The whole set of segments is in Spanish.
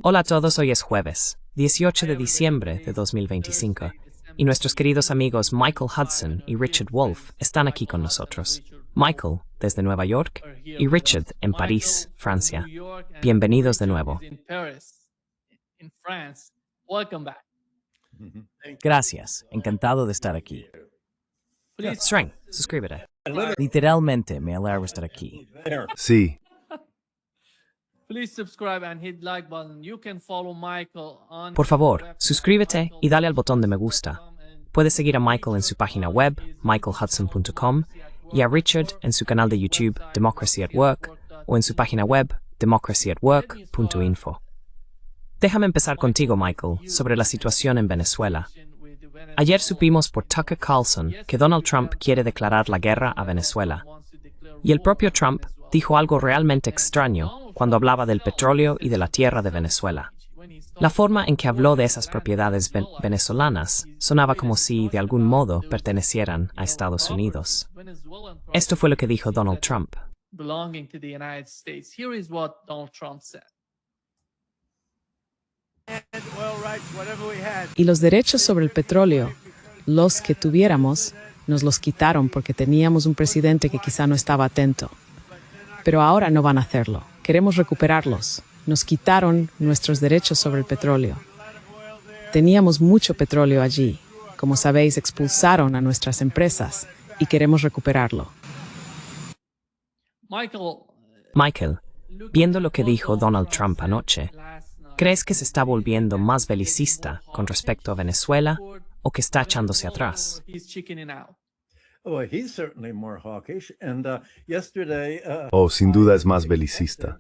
Hola a todos, hoy es jueves, 18 de diciembre de 2025, y nuestros queridos amigos Michael Hudson y Richard Wolff están aquí con nosotros. Michael, desde Nueva York, y Richard, en París, Francia. Bienvenidos de nuevo. Gracias, encantado de estar aquí. Streng, suscríbete. Literalmente me alegra estar aquí. Sí, Por favor, suscríbete y dale al botón de me gusta. Puedes seguir a Michael en su página web, michaelhudson.com, y a Richard en su canal de YouTube, Democracy at Work, o en su página web, democracyatwork.info. Déjame empezar contigo, Michael, sobre la situación en Venezuela. Ayer supimos por Tucker Carlson que Donald Trump quiere declarar la guerra a Venezuela. Y el propio Trump dijo algo realmente extraño cuando hablaba del petróleo y de la tierra de Venezuela. La forma en que habló de esas propiedades venezolanas sonaba como si, de algún modo, pertenecieran a Estados Unidos. Esto fue lo que dijo Donald Trump. Y los derechos sobre el petróleo, los que tuviéramos, nos los quitaron porque teníamos un presidente que quizá no estaba atento. Pero ahora no van a hacerlo. Queremos recuperarlos. Nos quitaron nuestros derechos sobre el petróleo. Teníamos mucho petróleo allí. Como sabéis, expulsaron a nuestras empresas y queremos recuperarlo. Michael, viendo lo que dijo Donald Trump anoche, ¿crees que se está volviendo más belicista con respecto a Venezuela o que está echándose atrás? oh, sin duda es más belicista.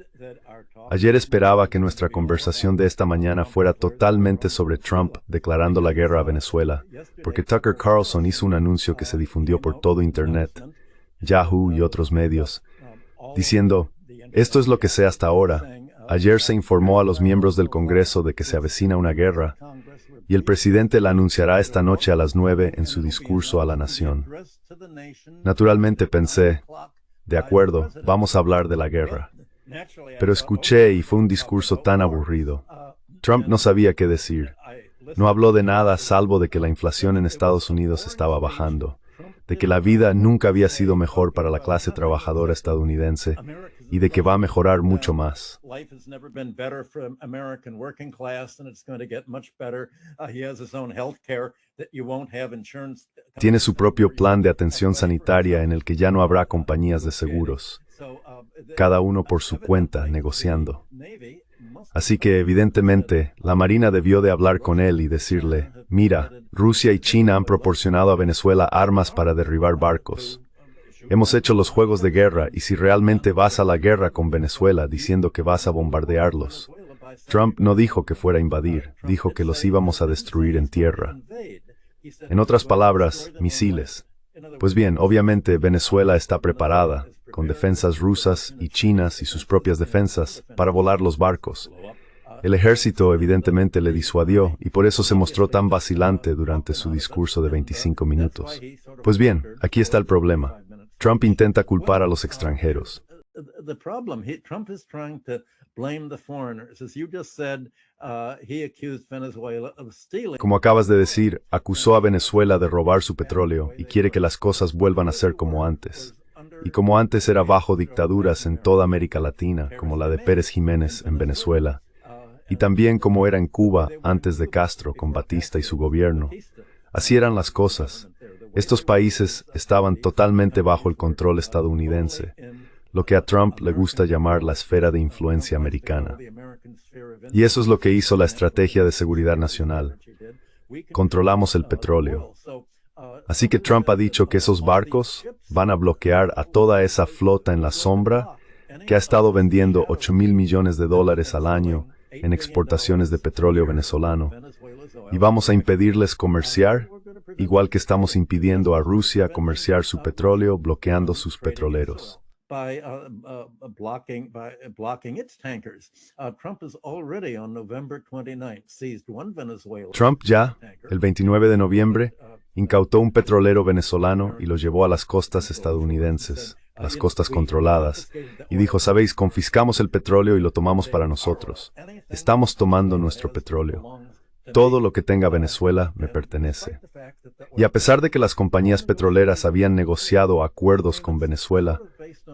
Ayer esperaba que nuestra conversación de esta mañana fuera totalmente sobre Trump declarando la guerra a Venezuela, porque Tucker Carlson hizo un anuncio que se difundió por todo Internet, Yahoo y otros medios, diciendo, esto es lo que sé hasta ahora. Ayer se informó a los miembros del Congreso de que se avecina una guerra, y el presidente la anunciará esta noche a las 9 en su discurso a la nación. Naturalmente pensé, de acuerdo, vamos a hablar de la guerra. Pero escuché y fue un discurso tan aburrido. Trump no sabía qué decir. No habló de nada salvo de que la inflación en Estados Unidos estaba bajando, de que la vida nunca había sido mejor para la clase trabajadora estadounidense y de que va a mejorar mucho más. Tiene su propio plan de atención sanitaria en el que ya no habrá compañías de seguros, cada uno por su cuenta, negociando. Así que, evidentemente, la Marina debió de hablar con él y decirle, mira, Rusia y China han proporcionado a Venezuela armas para derribar barcos. Hemos hecho los juegos de guerra y si realmente vas a la guerra con Venezuela diciendo que vas a bombardearlos. Trump no dijo que fuera a invadir, dijo que los íbamos a destruir en tierra. En otras palabras, misiles. Pues bien, obviamente Venezuela está preparada, con defensas rusas y chinas y sus propias defensas, para volar los barcos. El ejército evidentemente le disuadió y por eso se mostró tan vacilante durante su discurso de 25 minutos. Pues bien, aquí está el problema. Trump intenta culpar a los extranjeros. Como acabas de decir, acusó a Venezuela de robar su petróleo y quiere que las cosas vuelvan a ser como antes. Y como antes era bajo dictaduras en toda América Latina, como la de Pérez Jiménez en Venezuela, y también como era en Cuba antes de Castro con Batista y su gobierno. Así eran las cosas. Estos países estaban totalmente bajo el control estadounidense, lo que a Trump le gusta llamar la esfera de influencia americana. Y eso es lo que hizo la Estrategia de Seguridad Nacional. Controlamos el petróleo. Así que Trump ha dicho que esos barcos van a bloquear a toda esa flota en la sombra que ha estado vendiendo $8,000 millones al año en exportaciones de petróleo venezolano. Y vamos a impedirles comerciar, igual que estamos impidiendo a Rusia comerciar su petróleo, bloqueando sus petroleros. Trump ya, el 29 de noviembre, incautó un petrolero venezolano y lo llevó a las costas estadounidenses, las costas controladas, y dijo, sabéis, confiscamos el petróleo y lo tomamos para nosotros. estamos tomando nuestro petróleo. Todo lo que tenga Venezuela me pertenece. Y a pesar de que las compañías petroleras habían negociado acuerdos con Venezuela,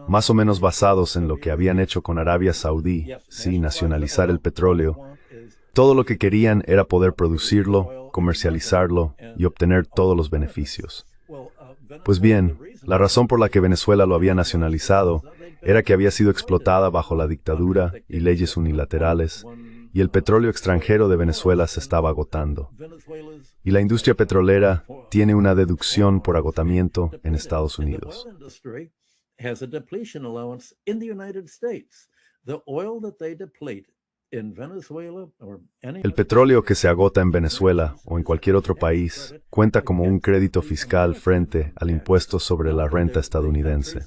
más o menos basados en lo que habían hecho con Arabia Saudí, sí, nacionalizar el petróleo, todo lo que querían era poder producirlo, comercializarlo y obtener todos los beneficios. Pues bien, la razón por la que Venezuela lo había nacionalizado era que había sido explotada bajo la dictadura y leyes unilaterales, y el petróleo extranjero de Venezuela se estaba agotando. Y la industria petrolera tiene una deducción por agotamiento en Estados Unidos. El petróleo que se agota en Venezuela o en cualquier otro país cuenta como un crédito fiscal frente al impuesto sobre la renta estadounidense.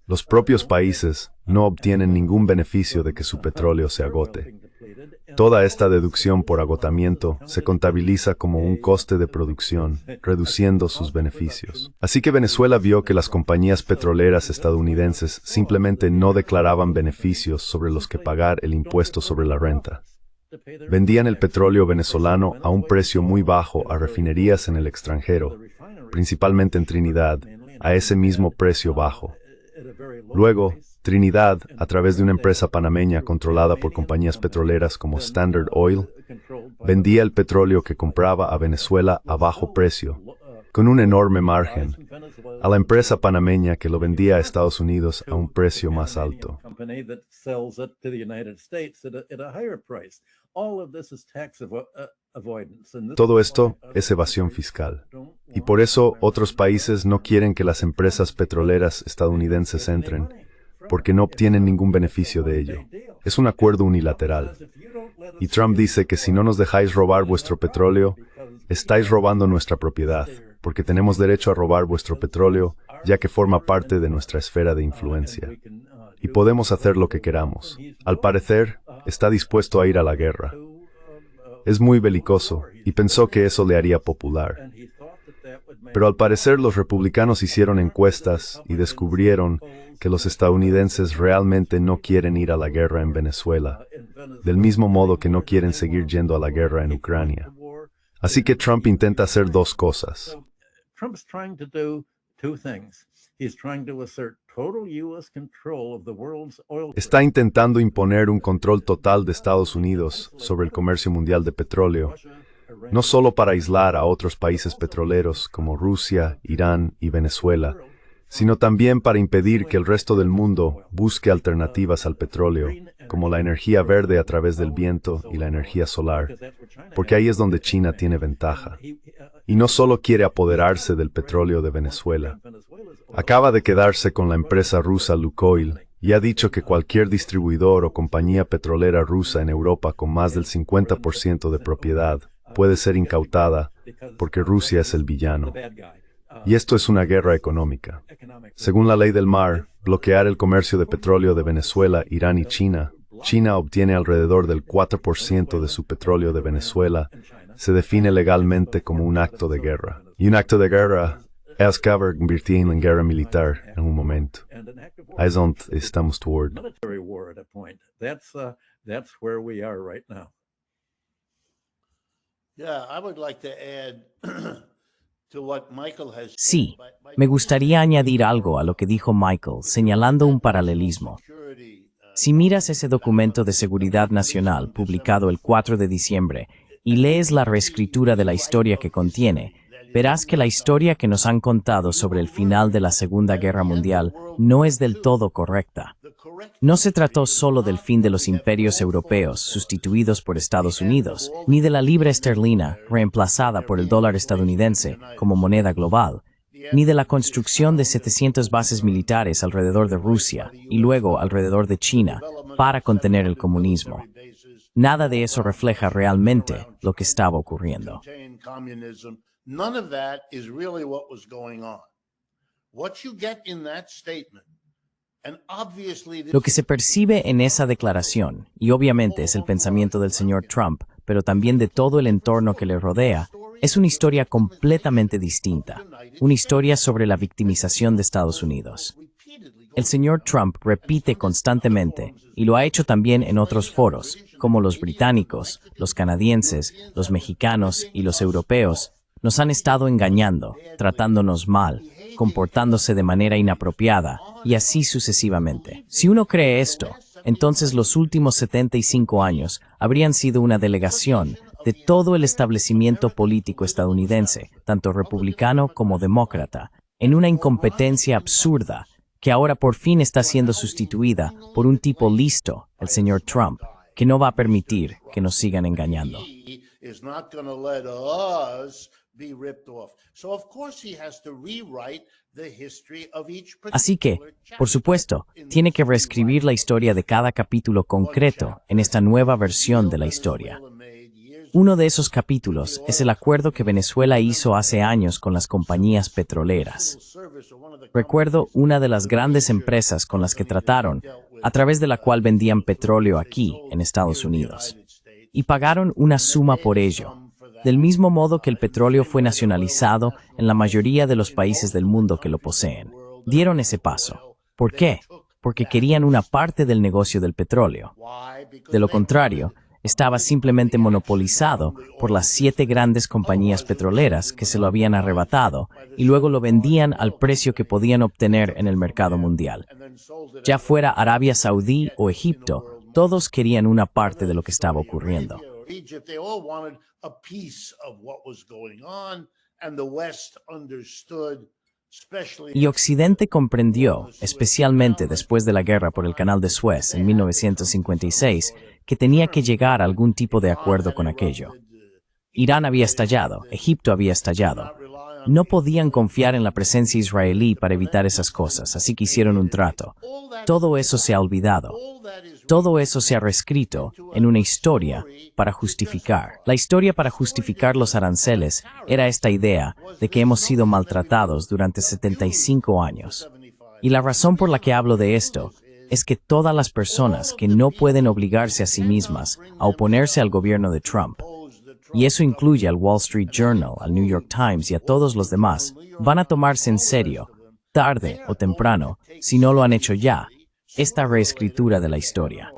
Los propios países no obtienen ningún beneficio de que su petróleo se agote. Toda esta deducción por agotamiento se contabiliza como un coste de producción, reduciendo sus beneficios. Así que Venezuela vio que las compañías petroleras estadounidenses simplemente no declaraban beneficios sobre los que pagar el impuesto sobre la renta. Vendían el petróleo venezolano a un precio muy bajo a refinerías en el extranjero, principalmente en Trinidad, a ese mismo precio bajo. Luego, Trinidad, a través de una empresa panameña controlada por compañías petroleras como Standard Oil, vendía el petróleo que compraba a Venezuela a bajo precio, con un enorme margen, a la empresa panameña que lo vendía a Estados Unidos a un precio más alto. Todo esto es evasión fiscal. Y por eso otros países no quieren que las empresas petroleras estadounidenses entren, porque no obtienen ningún beneficio de ello. Es un acuerdo unilateral. Y Trump dice que si no nos dejáis robar vuestro petróleo, estáis robando nuestra propiedad, porque tenemos derecho a robar vuestro petróleo, ya que forma parte de nuestra esfera de influencia. Y podemos hacer lo que queramos. Al parecer, está dispuesto a ir a la guerra. Es muy belicoso, y pensó que eso le haría popular. Pero al parecer los republicanos hicieron encuestas y descubrieron que los estadounidenses realmente no quieren ir a la guerra en Venezuela, del mismo modo que no quieren seguir yendo a la guerra en Ucrania. Así que Trump intenta hacer dos cosas. Está intentando imponer un control total de Estados Unidos sobre el comercio mundial de petróleo, no solo para aislar a otros países petroleros como Rusia, Irán y Venezuela, sino también para impedir que el resto del mundo busque alternativas al petróleo, como la energía verde a través del viento y la energía solar, porque ahí es donde China tiene ventaja. Y no solo quiere apoderarse del petróleo de Venezuela. Acaba de quedarse con la empresa rusa Lukoil y ha dicho que cualquier distribuidor o compañía petrolera rusa en Europa con más del 50% de propiedad puede ser incautada porque Rusia es el villano. Y esto es una guerra económica. Según la ley del mar, bloquear el comercio de petróleo de Venezuela, Irán y China, China obtiene alrededor del 4% de su petróleo de Venezuela, se define legalmente como un acto de guerra. Y un acto de guerra es convertir en guerra militar en un momento. Ahí es donde estamos toward. Sí, me gustaría añadir algo a lo que dijo Michael, señalando un paralelismo. Si miras ese documento de seguridad nacional publicado el 4 de diciembre y lees la reescritura de la historia que contiene, verás que la historia que nos han contado sobre el final de la Segunda Guerra Mundial no es del todo correcta. No se trató solo del fin de los imperios europeos sustituidos por Estados Unidos, ni de la libra esterlina reemplazada por el dólar estadounidense como moneda global, ni de la construcción de 700 bases militares alrededor de Rusia y luego alrededor de China para contener el comunismo. Nada de eso refleja realmente lo que estaba ocurriendo. None of that is really what was going on. What you get in that statement, and obviously Lo que se percibe en esa declaración, y obviamente es el pensamiento del señor Trump, pero también de todo el entorno que le rodea, es una historia completamente distinta, una historia sobre la victimización de Estados Unidos. El señor Trump repite constantemente, y lo ha hecho también en otros foros, como los británicos, los canadienses, los mexicanos y los europeos, nos han estado engañando, tratándonos mal, comportándose de manera inapropiada, y así sucesivamente. Si uno cree esto, entonces los últimos 75 años habrían sido una delegación de todo el establecimiento político estadounidense, tanto republicano como demócrata, en una incompetencia absurda, que ahora por fin está siendo sustituida por un tipo listo, el señor Trump, que no va a permitir que nos sigan engañando. Así que, por supuesto, tiene que reescribir la historia de cada capítulo concreto en esta nueva versión de la historia. Uno de esos capítulos es el acuerdo que Venezuela hizo hace años con las compañías petroleras. Recuerdo una de las grandes empresas con las que trataron, a través de la cual vendían petróleo aquí, en Estados Unidos. Y pagaron una suma por ello, del mismo modo que el petróleo fue nacionalizado en la mayoría de los países del mundo que lo poseen. Dieron ese paso. ¿Por qué? Porque querían una parte del negocio del petróleo. De lo contrario, estaba simplemente monopolizado por las 7 grandes compañías petroleras que se lo habían arrebatado y luego lo vendían al precio que podían obtener en el mercado mundial. Ya fuera Arabia Saudí o Egipto, todos querían una parte de lo que estaba ocurriendo. Y Occidente comprendió, especialmente después de la guerra por el Canal de Suez en 1956, que tenía que llegar a algún tipo de acuerdo con aquello. Irán había estallado, Egipto había estallado. No podían confiar en la presencia israelí para evitar esas cosas, así que hicieron un trato. Todo eso se ha olvidado. Todo eso se ha reescrito en una historia para justificar. La historia para justificar los aranceles era esta idea de que hemos sido maltratados durante 75 años. Y la razón por la que hablo de esto es que todas las personas que no pueden obligarse a sí mismas a oponerse al gobierno de Trump, y eso incluye al Wall Street Journal, al New York Times y a todos los demás, van a tomarse en serio, tarde o temprano, si no lo han hecho ya, esta reescritura de la historia.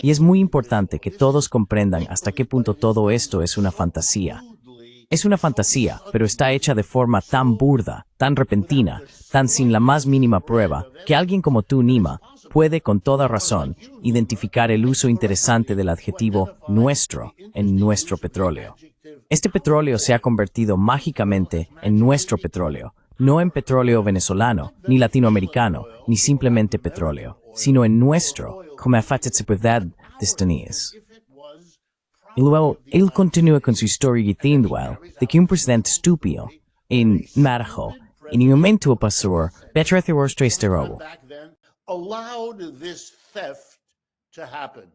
Y es muy importante que todos comprendan hasta qué punto todo esto es una fantasía. Es una fantasía, pero está hecha de forma tan burda, tan repentina, tan sin la más mínima prueba, que alguien como tú, Nima, puede con toda razón identificar el uso interesante del adjetivo nuestro en nuestro petróleo. Este petróleo se ha convertido mágicamente en nuestro petróleo, no en petróleo venezolano, ni latinoamericano, ni simplemente petróleo, sino en nuestro, como ha fattat propriedad destinies. Y luego, él continúa con su historia diciendo de que un presidente estúpido, en Marajo, en un momento pasó, betrece rostro este robo. Allowed this theft to happen.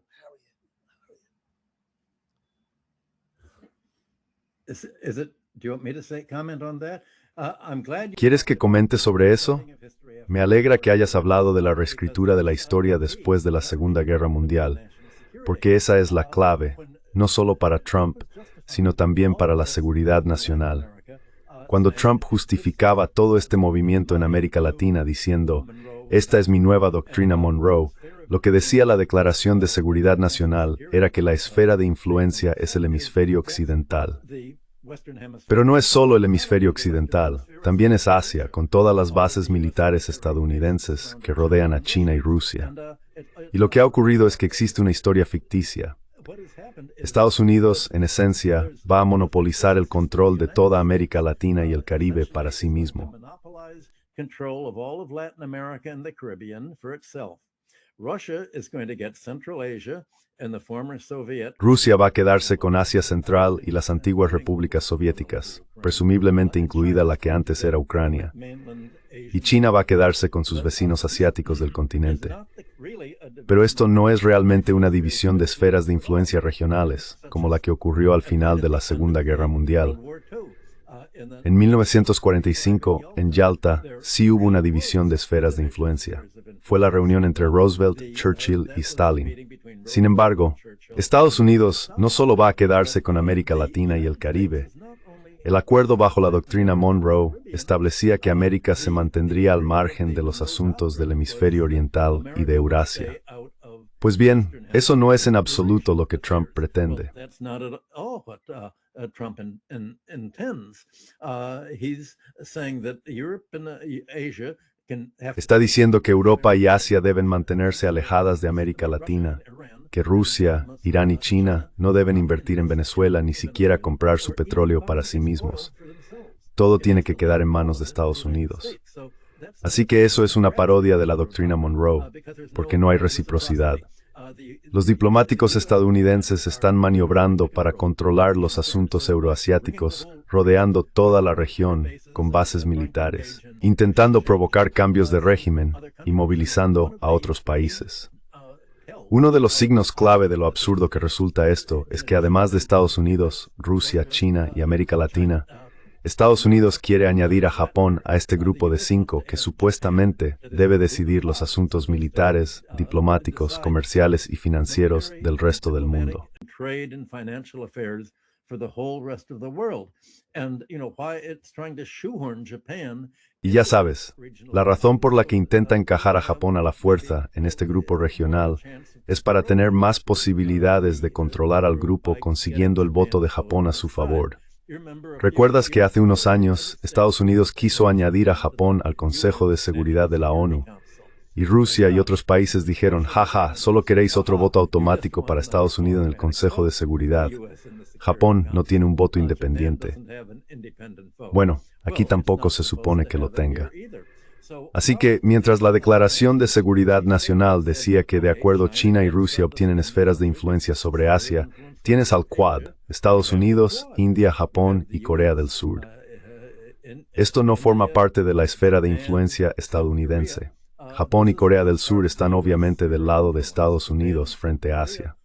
¿Quieres que comente sobre eso? Me alegra que hayas hablado de la reescritura de la historia después de la Segunda Guerra Mundial, porque esa es la clave, no solo para Trump, sino también para la seguridad nacional. Cuando Trump justificaba todo este movimiento en América Latina diciendo, esta es mi nueva doctrina Monroe, lo que decía la Declaración de Seguridad Nacional era que la esfera de influencia es el hemisferio occidental. Pero no es solo el hemisferio occidental, también es Asia, con todas las bases militares estadounidenses que rodean a China y Rusia. Y lo que ha ocurrido es que existe una historia ficticia. Estados Unidos, en esencia, va a monopolizar el control de toda América Latina y el Caribe para sí mismo. Rusia va a quedarse con Asia Central y las antiguas repúblicas soviéticas, presumiblemente incluida la que antes era Ucrania. Y China va a quedarse con sus vecinos asiáticos del continente. Pero esto no es realmente una división de esferas de influencia regionales, como la que ocurrió al final de la Segunda Guerra Mundial. En 1945, en Yalta, sí hubo una división de esferas de influencia. Fue la reunión entre Roosevelt, Churchill y Stalin. Sin embargo, Estados Unidos no solo va a quedarse con América Latina y el Caribe. El acuerdo bajo la doctrina Monroe establecía que América se mantendría al margen de los asuntos del hemisferio oriental y de Eurasia. Pues bien, eso no es en absoluto lo que Trump pretende. Está diciendo que Europa y Asia deben mantenerse alejadas de América Latina, que Rusia, Irán y China no deben invertir en Venezuela ni siquiera comprar su petróleo para sí mismos. Todo tiene que quedar en manos de Estados Unidos. Así que eso es una parodia de la doctrina Monroe, porque no hay reciprocidad. Los diplomáticos estadounidenses están maniobrando para controlar los asuntos euroasiáticos, rodeando toda la región con bases militares, intentando provocar cambios de régimen y movilizando a otros países. Uno de los signos clave de lo absurdo que resulta esto es que además de Estados Unidos, Rusia, China y América Latina, Estados Unidos quiere añadir a Japón a este grupo de 5 que supuestamente debe decidir los asuntos militares, diplomáticos, comerciales y financieros del resto del mundo. Y ya sabes, la razón por la que intenta encajar a Japón a la fuerza en este grupo regional es para tener más posibilidades de controlar al grupo consiguiendo el voto de Japón a su favor. ¿Recuerdas que hace unos años Estados Unidos quiso añadir a Japón al Consejo de Seguridad de la ONU? Y Rusia y otros países dijeron, jaja, solo queréis otro voto automático para Estados Unidos en el Consejo de Seguridad. Japón no tiene un voto independiente. Bueno, aquí tampoco se supone que lo tenga. Así que, mientras la Declaración de Seguridad Nacional decía que de acuerdo China y Rusia obtienen esferas de influencia sobre Asia, tienes al Quad, Estados Unidos, India, Japón y Corea del Sur. Esto no forma parte de la esfera de influencia estadounidense. Japón y Corea del Sur están obviamente del lado de Estados Unidos frente a Asia.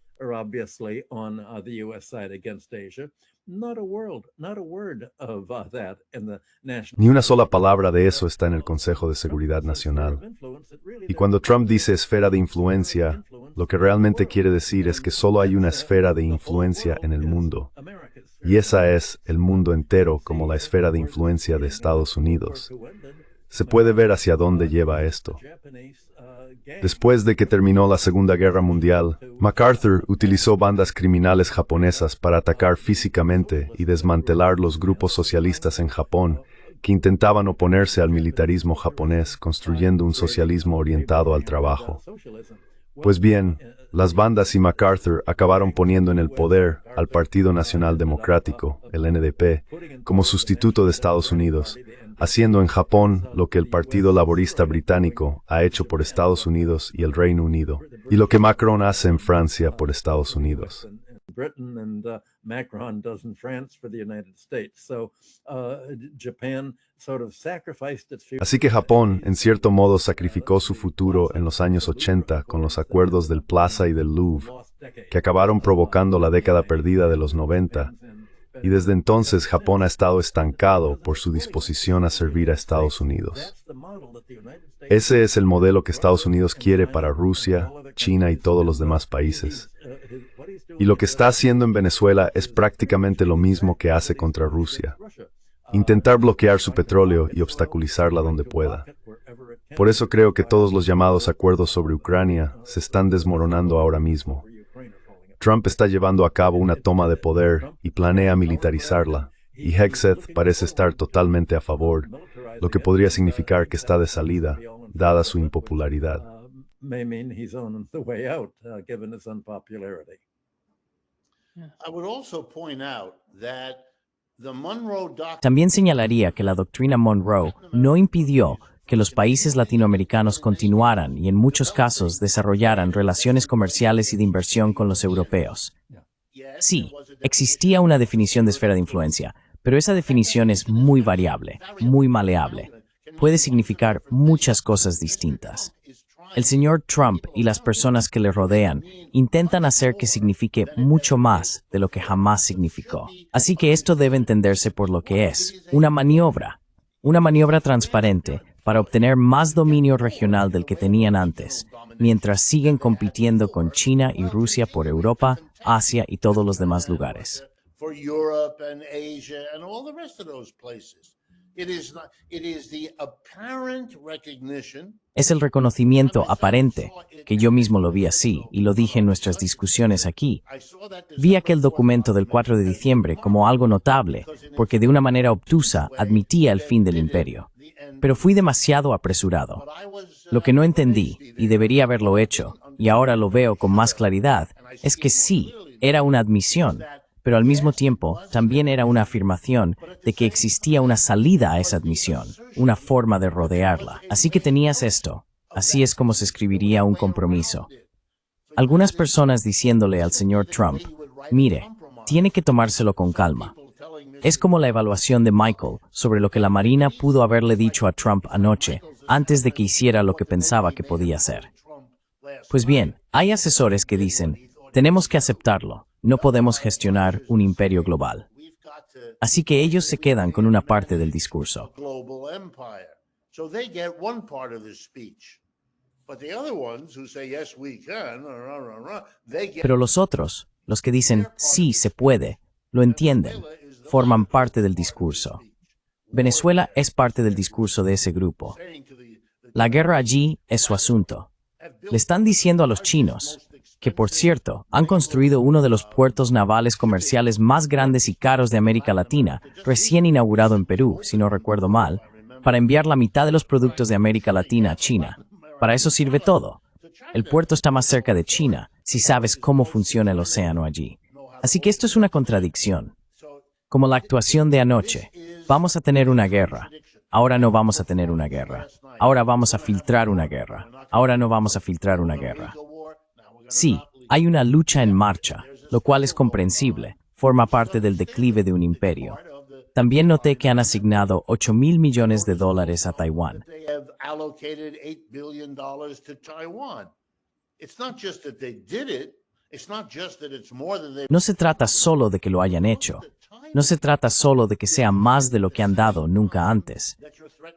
Ni una sola palabra de eso está en el Consejo de Seguridad Nacional. Y cuando Trump dice esfera de influencia, lo que realmente quiere decir es que solo hay una esfera de influencia en el mundo. Y esa es el mundo entero como la esfera de influencia de Estados Unidos. Se puede ver hacia dónde lleva esto. Después de que terminó la Segunda Guerra Mundial, MacArthur utilizó bandas criminales japonesas para atacar físicamente y desmantelar los grupos socialistas en Japón que intentaban oponerse al militarismo japonés construyendo un socialismo orientado al trabajo. Pues bien, las bandas y MacArthur acabaron poniendo en el poder al Partido Nacional Democrático, el NDP, como sustituto de Estados Unidos, haciendo en Japón lo que el Partido Laborista Británico ha hecho por Estados Unidos y el Reino Unido, y lo que Macron hace en Francia por Estados Unidos. Así que Japón, en cierto modo, sacrificó su futuro en los años 80 con los acuerdos del Plaza y del Louvre, que acabaron provocando la década perdida de los 90, y desde entonces Japón ha estado estancado por su disposición a servir a Estados Unidos. Ese es el modelo que Estados Unidos quiere para Rusia, China y todos los demás países. Y lo que está haciendo en Venezuela es prácticamente lo mismo que hace contra Rusia. Intentar bloquear su petróleo y obstaculizarla donde pueda. Por eso creo que todos los llamados acuerdos sobre Ucrania se están desmoronando ahora mismo. Trump está llevando a cabo una toma de poder y planea militarizarla, y Hegseth parece estar totalmente a favor, lo que podría significar que está de salida, dada su impopularidad. También señalaría que la doctrina Monroe no impidió que los países latinoamericanos continuaran y en muchos casos desarrollaran relaciones comerciales y de inversión con los europeos. Sí, existía una definición de esfera de influencia, pero esa definición es muy variable, muy maleable. Puede significar muchas cosas distintas. El señor Trump y las personas que le rodean intentan hacer que signifique mucho más de lo que jamás significó. Así que esto debe entenderse por lo que es, una maniobra transparente para obtener más dominio regional del que tenían antes, mientras siguen compitiendo con China y Rusia por Europa, Asia y todos los demás lugares. For Europe and Asia and all the rest of those places. It is the apparent recognition. Es el reconocimiento aparente, que yo mismo lo vi así, y lo dije en nuestras discusiones aquí. Vi aquel documento del 4 de diciembre como algo notable, porque de una manera obtusa admitía el fin del imperio. Pero fui demasiado apresurado. Lo que no entendí, y debería haberlo hecho, y ahora lo veo con más claridad, es que sí, era una admisión, pero al mismo tiempo también era una afirmación de que existía una salida a esa admisión, una forma de rodearla. Así que tenías esto. Así es como se escribiría un compromiso. Algunas personas diciéndole al señor Trump, mire, tiene que tomárselo con calma. Es como la evaluación de Michael sobre lo que la Marina pudo haberle dicho a Trump anoche, antes de que hiciera lo que pensaba que podía hacer. Pues bien, hay asesores que dicen, tenemos que aceptarlo. No podemos gestionar un imperio global. Así que ellos se quedan con una parte del discurso. Pero los otros, los que dicen sí se puede, lo entienden, forman parte del discurso. Venezuela es parte del discurso de ese grupo. La guerra allí es su asunto. Le están diciendo a los chinos, que por cierto, han construido uno de los puertos navales comerciales más grandes y caros de América Latina, recién inaugurado en Perú, si no recuerdo mal, para enviar la mitad de los productos de América Latina a China. Para eso sirve todo. El puerto está más cerca de China, si sabes cómo funciona el océano allí. Así que esto es una contradicción. Como la actuación de anoche. Vamos a tener una guerra. Ahora no vamos a tener una guerra. Ahora vamos a filtrar una guerra. Ahora no vamos a filtrar una guerra. Sí, hay una lucha en marcha, lo cual es comprensible, forma parte del declive de un imperio. También noté que han asignado $8,000 millones a Taiwán. No se trata solo de que lo hayan hecho. No se trata solo de que sea más de lo que han dado nunca antes.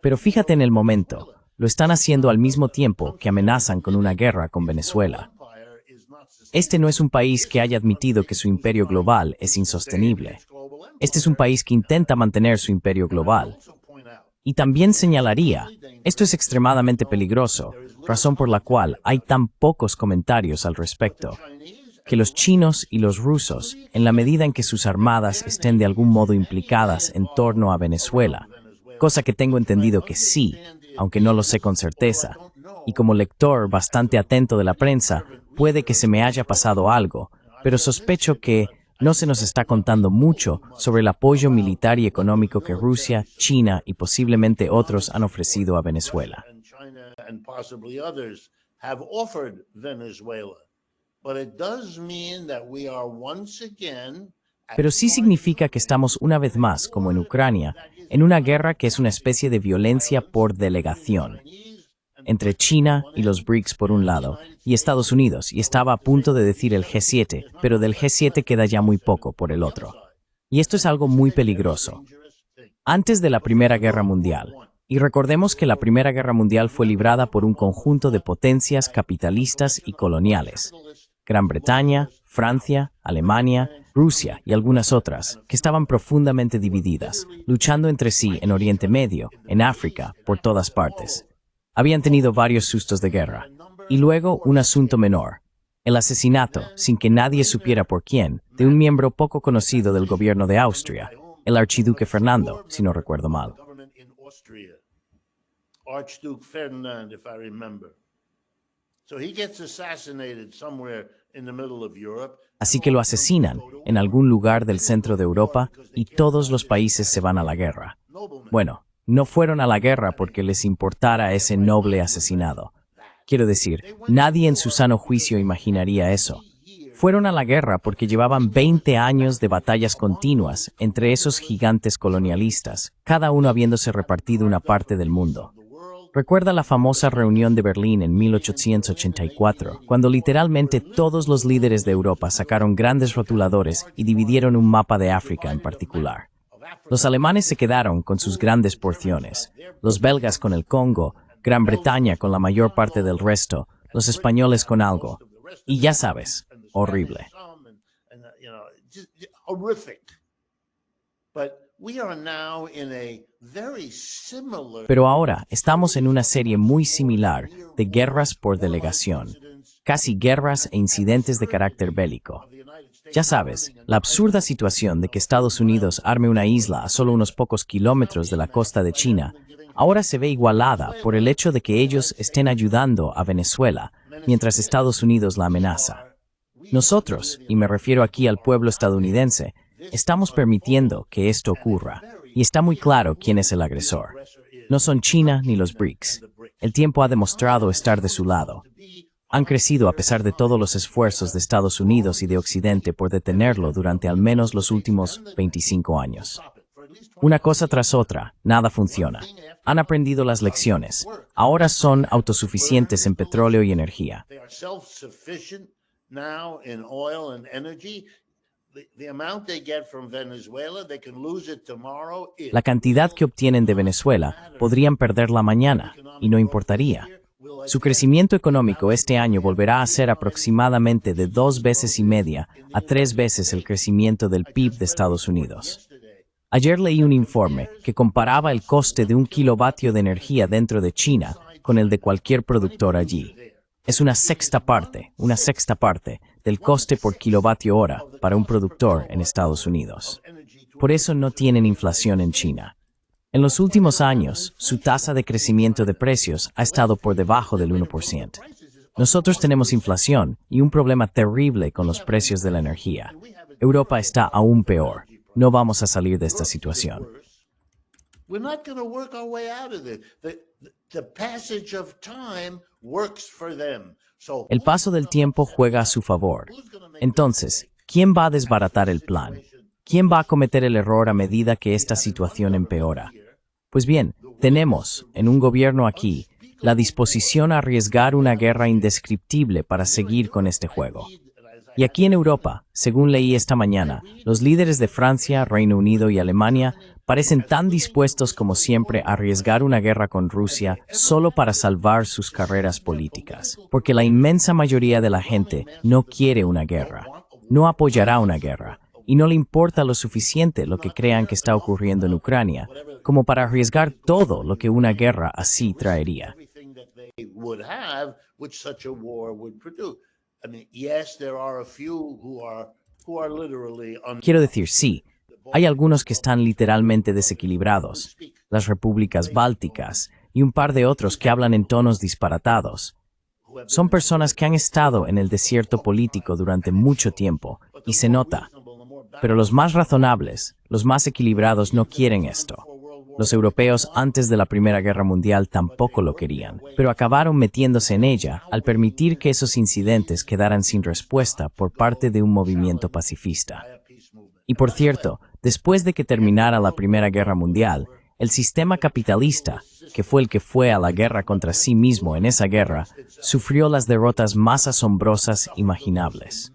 Pero fíjate en el momento, lo están haciendo al mismo tiempo que amenazan con una guerra con Venezuela. Este no es un país que haya admitido que su imperio global es insostenible. Este es un país que intenta mantener su imperio global. Y también señalaría, esto es extremadamente peligroso, razón por la cual hay tan pocos comentarios al respecto, que los chinos y los rusos, en la medida en que sus armadas estén de algún modo implicadas en torno a Venezuela, cosa que tengo entendido que sí, aunque no lo sé con certeza, y como lector bastante atento de la prensa, puede que se me haya pasado algo, pero sospecho que no se nos está contando mucho sobre el apoyo militar y económico que Rusia, China y posiblemente otros han ofrecido a Venezuela. Pero sí significa que estamos una vez más, como en Ucrania, en una guerra que es una especie de violencia por delegación, entre China y los BRICS por un lado, y Estados Unidos, y estaba a punto de decir el G7, pero del G7 queda ya muy poco por el otro. Y esto es algo muy peligroso. Antes de la Primera Guerra Mundial, y recordemos que la Primera Guerra Mundial fue librada por un conjunto de potencias capitalistas y coloniales, Gran Bretaña, Francia, Alemania, Rusia y algunas otras, que estaban profundamente divididas, luchando entre sí en Oriente Medio, en África, por todas partes. Habían tenido varios sustos de guerra. Y luego un asunto menor, el asesinato, sin que nadie supiera por quién, de un miembro poco conocido del gobierno de Austria, el archiduque Fernando, si no recuerdo mal. Así que lo asesinan en algún lugar del centro de Europa y todos los países se van a la guerra. Bueno, no fueron a la guerra porque les importara ese noble asesinado. Quiero decir, nadie en su sano juicio imaginaría eso. Fueron a la guerra porque llevaban 20 años de batallas continuas entre esos gigantes colonialistas, cada uno habiéndose repartido una parte del mundo. Recuerda la famosa reunión de Berlín en 1884, cuando literalmente todos los líderes de Europa sacaron grandes rotuladores y dividieron un mapa de África en particular. Los alemanes se quedaron con sus grandes porciones, los belgas con el Congo, Gran Bretaña con la mayor parte del resto, los españoles con algo. Y ya sabes, horrible. Pero ahora estamos en una serie muy similar de guerras por delegación, casi guerras e incidentes de carácter bélico. Ya sabes, la absurda situación de que Estados Unidos arme una isla a solo unos pocos kilómetros de la costa de China, ahora se ve igualada por el hecho de que ellos estén ayudando a Venezuela, mientras Estados Unidos la amenaza. Nosotros, y me refiero aquí al pueblo estadounidense, estamos permitiendo que esto ocurra, y está muy claro quién es el agresor. No son China ni los BRICS. El tiempo ha demostrado estar de su lado. Han crecido a pesar de todos los esfuerzos de Estados Unidos y de Occidente por detenerlo durante al menos los últimos 25 años. Una cosa tras otra, nada funciona. Han aprendido las lecciones. Ahora son autosuficientes en petróleo y energía. La cantidad que obtienen de Venezuela podrían perderla mañana, y no importaría. Su crecimiento económico este año volverá a ser aproximadamente de 2,5 veces a 3 veces el crecimiento del PIB de Estados Unidos. Ayer leí un informe que comparaba el coste de 1 kilovatio de energía dentro de China con el de cualquier productor allí. Es una sexta parte del coste por kilovatio hora para un productor en Estados Unidos. Por eso no tienen inflación en China. En los últimos años, su tasa de crecimiento de precios ha estado por debajo del 1%. Nosotros tenemos inflación y un problema terrible con los precios de la energía. Europa está aún peor. No vamos a salir de esta situación. El paso del tiempo juega a su favor. Entonces, ¿quién va a desbaratar el plan? ¿Quién va a cometer el error a medida que esta situación empeora? Pues bien, tenemos, en un gobierno aquí, la disposición a arriesgar una guerra indescriptible para seguir con este juego. Y aquí en Europa, según leí esta mañana, los líderes de Francia, Reino Unido y Alemania parecen tan dispuestos como siempre a arriesgar una guerra con Rusia solo para salvar sus carreras políticas. Porque la inmensa mayoría de la gente no quiere una guerra, no apoyará una guerra, y no le importa lo suficiente lo que crean que está ocurriendo en Ucrania, como para arriesgar todo lo que una guerra así traería. Quiero decir, sí, hay algunos que están literalmente desequilibrados, las repúblicas bálticas y un par de otros que hablan en tonos disparatados. Son personas que han estado en el desierto político durante mucho tiempo, y se nota. Pero los más razonables, los más equilibrados no quieren esto. Los europeos antes de la Primera Guerra Mundial tampoco lo querían, pero acabaron metiéndose en ella al permitir que esos incidentes quedaran sin respuesta por parte de un movimiento pacifista. Y por cierto, después de que terminara la Primera Guerra Mundial, el sistema capitalista, que fue el que fue a la guerra contra sí mismo en esa guerra, sufrió las derrotas más asombrosas imaginables.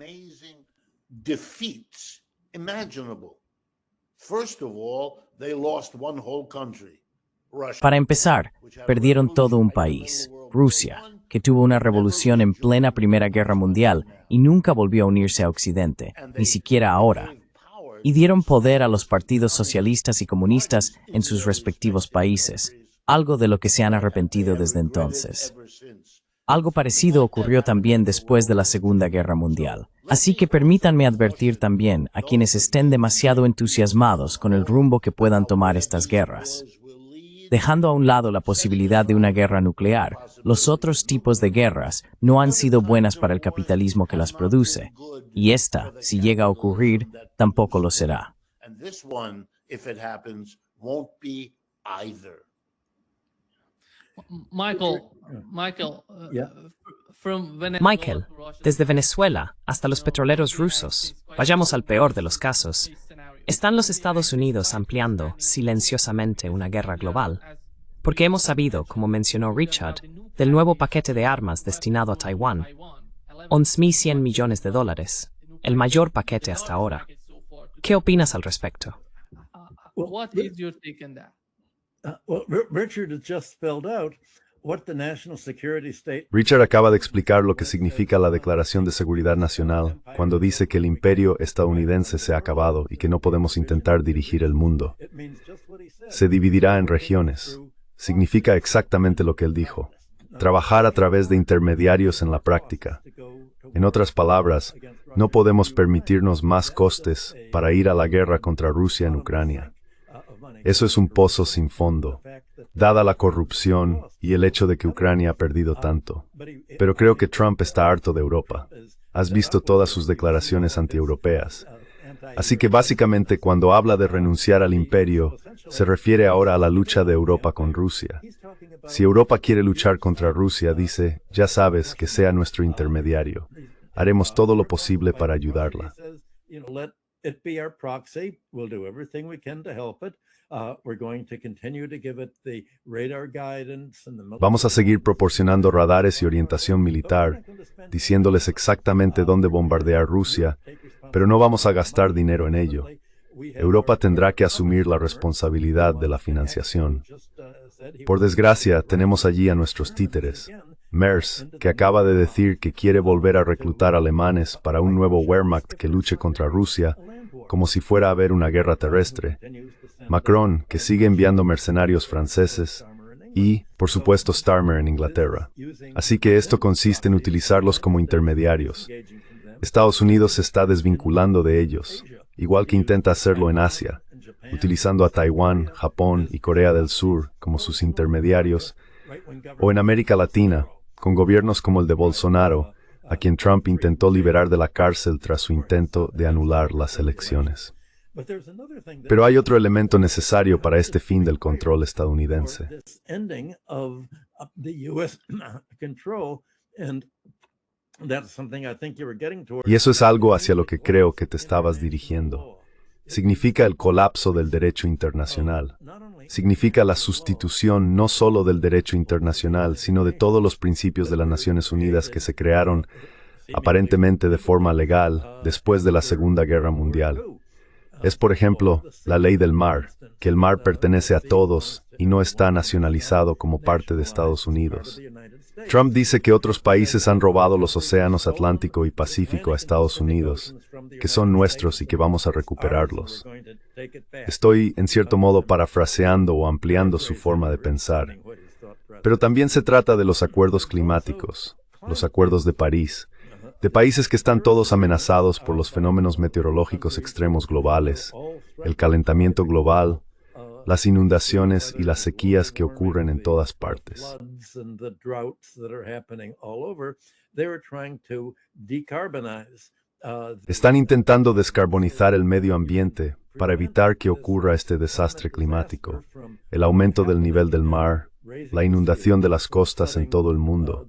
Para empezar, perdieron todo un país, Rusia, que tuvo una revolución en plena Primera Guerra Mundial y nunca volvió a unirse a Occidente, ni siquiera ahora. Y dieron poder a los partidos socialistas y comunistas en sus respectivos países, algo de lo que se han arrepentido desde entonces. Algo parecido ocurrió también después de la Segunda Guerra Mundial. Así que permítanme advertir también a quienes estén demasiado entusiasmados con el rumbo que puedan tomar estas guerras. Dejando a un lado la posibilidad de una guerra nuclear, los otros tipos de guerras no han sido buenas para el capitalismo que las produce, y esta, si llega a ocurrir, tampoco lo será. Michael, desde Venezuela hasta los petroleros rusos, vayamos al peor de los casos, ¿están los Estados Unidos ampliando silenciosamente una guerra global? Porque hemos sabido, como mencionó Richard, del nuevo paquete de armas destinado a Taiwán, $11,100 millones, el mayor paquete hasta ahora. ¿Qué opinas al respecto? What is your take on that? Richard has just spelled out what the national security state. Richard acaba de explicar lo que significa la Declaración de Seguridad Nacional cuando dice que el imperio estadounidense se ha acabado y que no podemos intentar dirigir el mundo. Se dividirá en regiones. Significa exactamente lo que él dijo. Trabajar a través de intermediarios en la práctica. En otras palabras, no podemos permitirnos más costes para ir a la guerra contra Rusia en Ucrania. Eso es un pozo sin fondo, dada la corrupción y el hecho de que Ucrania ha perdido tanto. Pero creo que Trump está harto de Europa. Has visto todas sus declaraciones antieuropeas. Así que básicamente cuando habla de renunciar al imperio, se refiere ahora a la lucha de Europa con Rusia. Si Europa quiere luchar contra Rusia, dice, ya sabes, que sea nuestro intermediario. Haremos todo lo posible para ayudarla. Vamos a seguir proporcionando radares y orientación militar, diciéndoles exactamente dónde bombardear Rusia, pero no vamos a gastar dinero en ello. Europa tendrá que asumir la responsabilidad de la financiación. Por desgracia, tenemos allí a nuestros títeres. Merz, que acaba de decir que quiere volver a reclutar alemanes para un nuevo Wehrmacht que luche contra Rusia, como si fuera a haber una guerra terrestre. Macron, que sigue enviando mercenarios franceses. Y, por supuesto, Starmer en Inglaterra. Así que esto consiste en utilizarlos como intermediarios. Estados Unidos se está desvinculando de ellos, igual que intenta hacerlo en Asia, utilizando a Taiwán, Japón y Corea del Sur como sus intermediarios, o en América Latina, con gobiernos como el de Bolsonaro, a quien Trump intentó liberar de la cárcel tras su intento de anular las elecciones. Pero hay otro elemento necesario para este fin del control estadounidense. Y eso es algo hacia lo que creo que te estabas dirigiendo. Significa el colapso del derecho internacional. Significa la sustitución no solo del derecho internacional, sino de todos los principios de las Naciones Unidas que se crearon, aparentemente de forma legal, después de la Segunda Guerra Mundial. Es, por ejemplo, la ley del mar, que el mar pertenece a todos y no está nacionalizado como parte de Estados Unidos. Trump dice que otros países han robado los océanos Atlántico y Pacífico a Estados Unidos, que son nuestros y que vamos a recuperarlos. Estoy, en cierto modo, parafraseando o ampliando su forma de pensar. Pero también se trata de los acuerdos climáticos, los acuerdos de París, de países que están todos amenazados por los fenómenos meteorológicos extremos globales, el calentamiento global, las inundaciones y las sequías que ocurren en todas partes. Están intentando descarbonizar el medio ambiente para evitar que ocurra este desastre climático, el aumento del nivel del mar, la inundación de las costas en todo el mundo.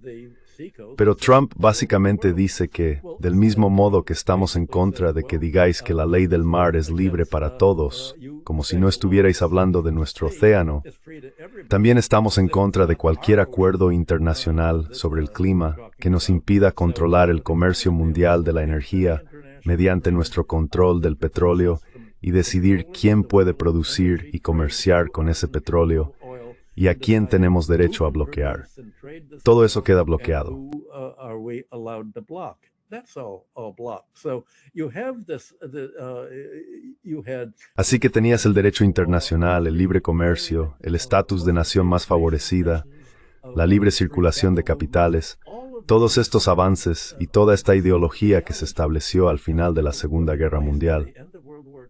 Pero Trump básicamente dice que, del mismo modo que estamos en contra de que digáis que la ley del mar es libre para todos, como si no estuvierais hablando de nuestro océano, también estamos en contra de cualquier acuerdo internacional sobre el clima que nos impida controlar el comercio mundial de la energía mediante nuestro control del petróleo y decidir quién puede producir y comerciar con ese petróleo y a quién tenemos derecho a bloquear. Todo eso queda bloqueado. Así que tenías el derecho internacional, el libre comercio, el estatus de nación más favorecida, la libre circulación de capitales, todos estos avances y toda esta ideología que se estableció al final de la Segunda Guerra Mundial.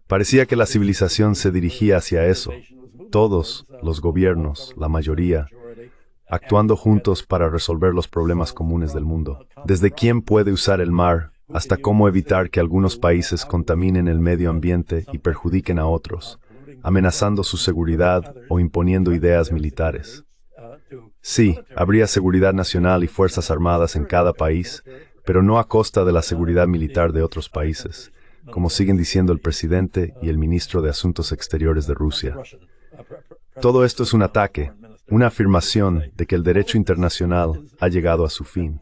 Parecía que la civilización se dirigía hacia eso. Todos, los gobiernos, la mayoría, actuando juntos para resolver los problemas comunes del mundo. Desde quién puede usar el mar, hasta cómo evitar que algunos países contaminen el medio ambiente y perjudiquen a otros, amenazando su seguridad o imponiendo ideas militares. Sí, habría seguridad nacional y fuerzas armadas en cada país, pero no a costa de la seguridad militar de otros países, como siguen diciendo el presidente y el ministro de Asuntos Exteriores de Rusia. Todo esto es un ataque, una afirmación de que el derecho internacional ha llegado a su fin.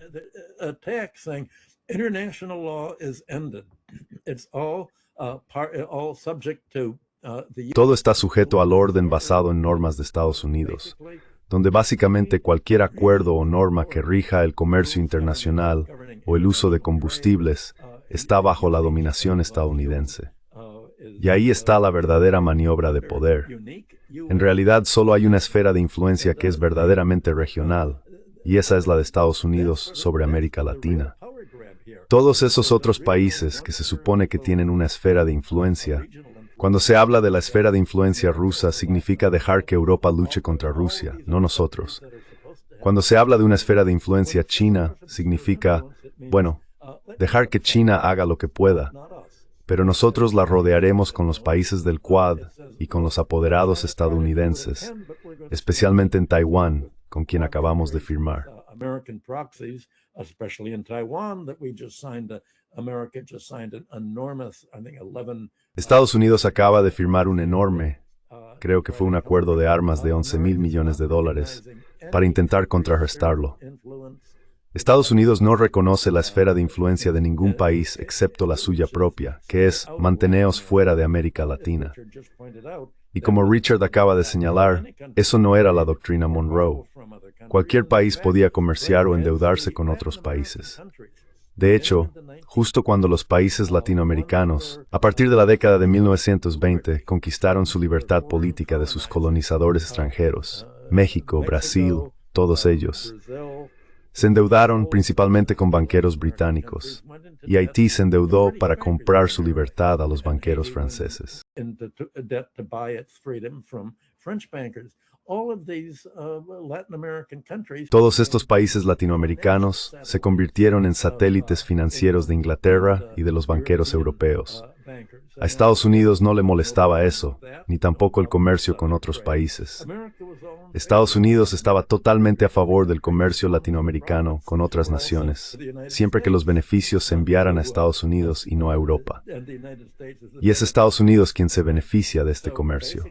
Todo está sujeto al orden basado en normas de Estados Unidos, donde básicamente cualquier acuerdo o norma que rija el comercio internacional o el uso de combustibles está bajo la dominación estadounidense. Y ahí está la verdadera maniobra de poder. En realidad solo hay una esfera de influencia que es verdaderamente regional, y esa es la de Estados Unidos sobre América Latina. Todos esos otros países que se supone que tienen una esfera de influencia, cuando se habla de la esfera de influencia rusa, significa dejar que Europa luche contra Rusia, no nosotros. Cuando se habla de una esfera de influencia china, significa, bueno, dejar que China haga lo que pueda, pero nosotros la rodearemos con los países del Quad y con los apoderados estadounidenses, especialmente en Taiwán, con quien acabamos de firmar. Estados Unidos acaba de firmar un enorme, creo que fue un acuerdo de armas de $11,000 millones para intentar contrarrestarlo. Estados Unidos no reconoce la esfera de influencia de ningún país excepto la suya propia, que es manteneos fuera de América Latina. Y como Richard acaba de señalar, eso no era la doctrina Monroe. Cualquier país podía comerciar o endeudarse con otros países. De hecho, justo cuando los países latinoamericanos, a partir de la década de 1920, conquistaron su libertad política de sus colonizadores extranjeros, México, Brasil, todos ellos, se endeudaron principalmente con banqueros británicos, y Haití se endeudó para comprar su libertad a los banqueros franceses. Todos estos países latinoamericanos se convirtieron en satélites financieros de Inglaterra y de los banqueros europeos. A Estados Unidos no le molestaba eso, ni tampoco el comercio con otros países. Estados Unidos estaba totalmente a favor del comercio latinoamericano con otras naciones, siempre que los beneficios se enviaran a Estados Unidos y no a Europa. Y es Estados Unidos quien se beneficia de este comercio.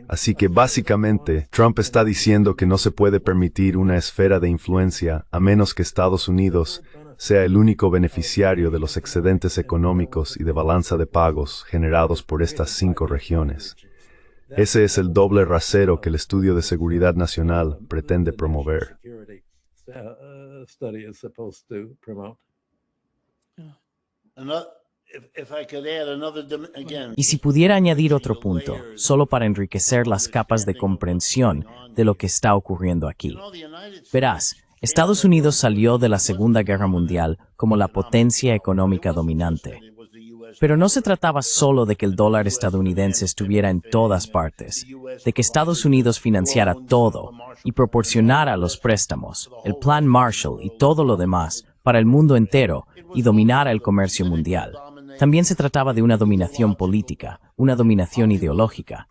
Así que básicamente, Trump está diciendo que no se puede permitir una esfera de influencia a menos que Estados Unidos sea el único beneficiario de los excedentes económicos y de balanza de pagos generados por estas 5 regiones. Ese es el doble rasero que el estudio de seguridad nacional pretende promover. Y si pudiera añadir otro punto, solo para enriquecer las capas de comprensión de lo que está ocurriendo aquí. Verás, Estados Unidos salió de la Segunda Guerra Mundial como la potencia económica dominante. Pero no se trataba solo de que el dólar estadounidense estuviera en todas partes, de que Estados Unidos financiara todo y proporcionara los préstamos, el Plan Marshall y todo lo demás para el mundo entero y dominara el comercio mundial. También se trataba de una dominación política, una dominación ideológica.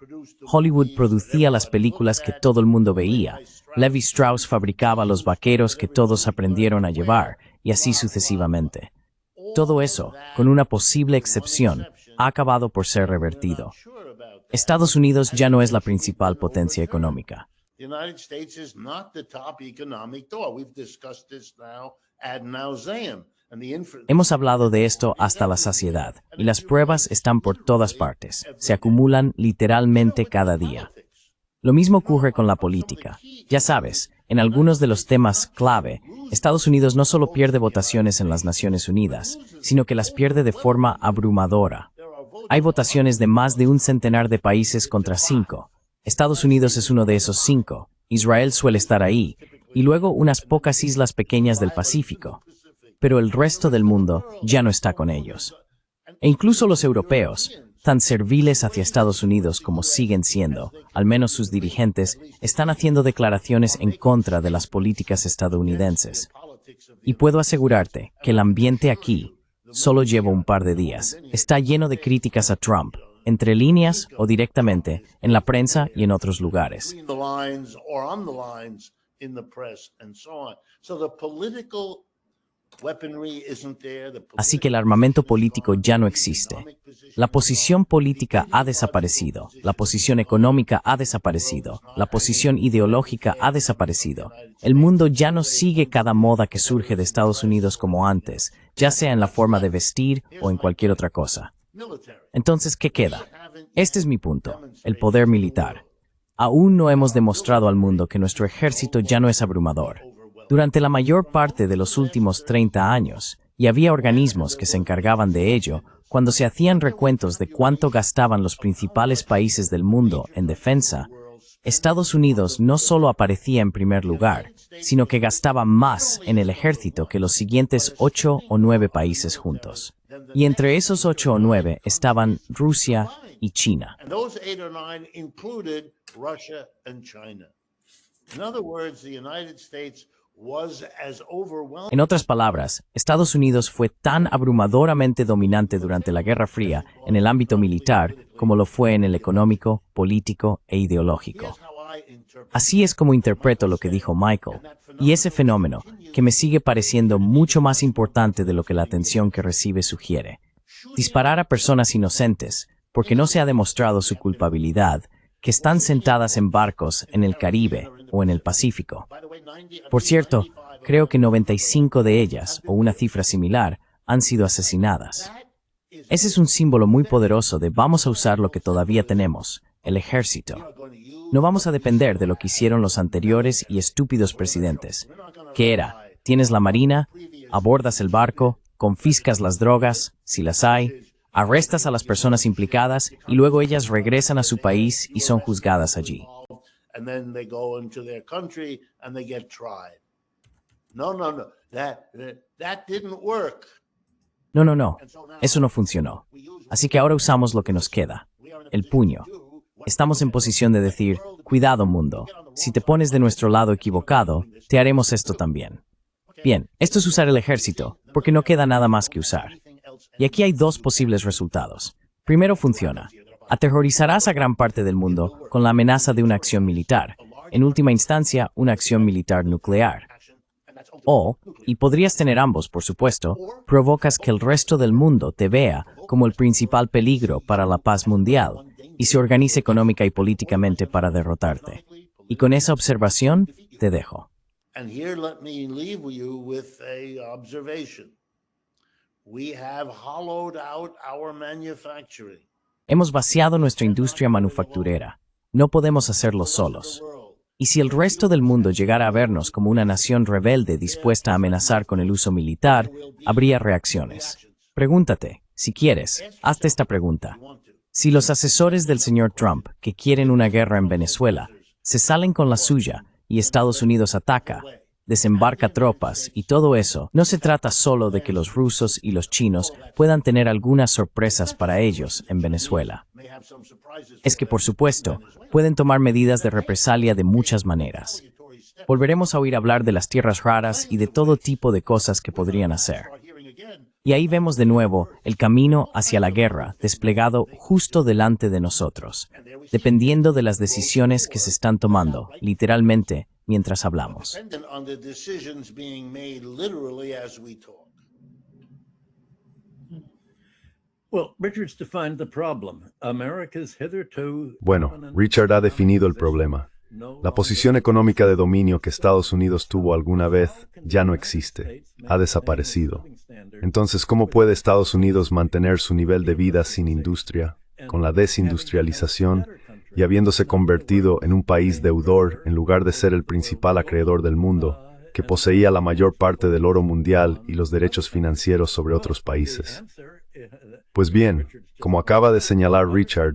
Hollywood producía las películas que todo el mundo veía. Levi Strauss fabricaba los vaqueros que todos aprendieron a llevar, y así sucesivamente. Todo eso, con una posible excepción, ha acabado por ser revertido. Estados Unidos ya no es la principal potencia económica. Hemos hablado de esto hasta la saciedad, y las pruebas están por todas partes. Se acumulan literalmente cada día. Lo mismo ocurre con la política. Ya sabes, en algunos de los temas clave, Estados Unidos no solo pierde votaciones en las Naciones Unidas, sino que las pierde de forma abrumadora. Hay votaciones de más de 100 de países contra 5. Estados Unidos es uno de esos 5. Israel suele estar ahí, y luego unas pocas islas pequeñas del Pacífico. Pero el resto del mundo ya no está con ellos. E incluso los europeos, tan serviles hacia Estados Unidos como siguen siendo, al menos sus dirigentes, están haciendo declaraciones en contra de las políticas estadounidenses. Y puedo asegurarte que el ambiente aquí, solo llevo un par de días, está lleno de críticas a Trump, entre líneas o directamente, en la prensa y en otros lugares. Así que el armamento político ya no existe. La posición política ha desaparecido, la posición económica ha desaparecido, la posición ideológica ha desaparecido. El mundo ya no sigue cada moda que surge de Estados Unidos como antes, ya sea en la forma de vestir o en cualquier otra cosa. Entonces, ¿qué queda? Este es mi punto, el poder militar. Aún no hemos demostrado al mundo que nuestro ejército ya no es abrumador. Durante la mayor parte de los últimos 30 años, y había organismos que se encargaban de ello, cuando se hacían recuentos de cuánto gastaban los principales países del mundo en defensa, Estados Unidos no solo aparecía en primer lugar, sino que gastaba más en el ejército que los siguientes 8 o 9 países juntos. Y entre esos 8 o 9 estaban Rusia y China. And those 8 or 9 included Russia and China. In other words, the United States was as overwhelming. En otras palabras, Estados Unidos fue tan abrumadoramente dominante durante la Guerra Fría en el ámbito militar como lo fue en el económico, político e ideológico. Así es como interpreto lo que dijo Michael, y ese fenómeno, que me sigue pareciendo mucho más importante de lo que la atención que recibe sugiere. Disparar a personas inocentes, porque no se ha demostrado su culpabilidad, que están sentadas en barcos en el Caribe o en el Pacífico. Por cierto, creo que 95 de ellas, o una cifra similar, han sido asesinadas. Ese es un símbolo muy poderoso de vamos a usar lo que todavía tenemos, el ejército. No vamos a depender de lo que hicieron los anteriores y estúpidos presidentes, que era, tienes la marina, abordas el barco, confiscas las drogas, si las hay, arrestas a las personas implicadas y luego ellas regresan a su país y son juzgadas allí. And then they go into their country and they get tried. No. That didn't work. No, eso no funcionó. Así que ahora usamos lo que nos queda, el puño. Estamos en posición de decir, cuidado mundo, si te pones de nuestro lado equivocado, te haremos esto también. Bien, esto es usar el ejército, porque no queda nada más que usar. Y aquí hay dos posibles resultados. Primero funciona. Aterrorizarás a gran parte del mundo con la amenaza de una acción militar, en última instancia, una acción militar nuclear. O, y podrías tener ambos, por supuesto, provocas que el resto del mundo te vea como el principal peligro para la paz mundial y se organice económica y políticamente para derrotarte. Y con esa observación, te dejo. And here let me leave you with a observation. We have hollowed out our manufacturing. Hemos vaciado nuestra industria manufacturera. No podemos hacerlo solos. Y si el resto del mundo llegara a vernos como una nación rebelde dispuesta a amenazar con el uso militar, habría reacciones. Pregúntate, si quieres, hazte esta pregunta. Si los asesores del señor Trump, que quieren una guerra en Venezuela, se salen con la suya y Estados Unidos ataca, desembarca tropas y todo eso, no se trata solo de que los rusos y los chinos puedan tener algunas sorpresas para ellos en Venezuela. Es que, por supuesto, pueden tomar medidas de represalia de muchas maneras. Volveremos a oír hablar de las tierras raras y de todo tipo de cosas que podrían hacer. Y ahí vemos de nuevo el camino hacia la guerra desplegado justo delante de nosotros, dependiendo de las decisiones que se están tomando, literalmente, mientras hablamos. Dependent on the decisions being made literally as we talk. Well, Richard's defined the problem. America's hitherto Bueno, Richard ha definido el problema. La posición económica de dominio que Estados Unidos tuvo alguna vez ya no existe, ha desaparecido. Entonces, ¿cómo puede Estados Unidos mantener su nivel de vida sin industria, con la desindustrialización y habiéndose convertido en un país deudor en lugar de ser el principal acreedor del mundo, que poseía la mayor parte del oro mundial y los derechos financieros sobre otros países? Pues bien, como acaba de señalar Richard,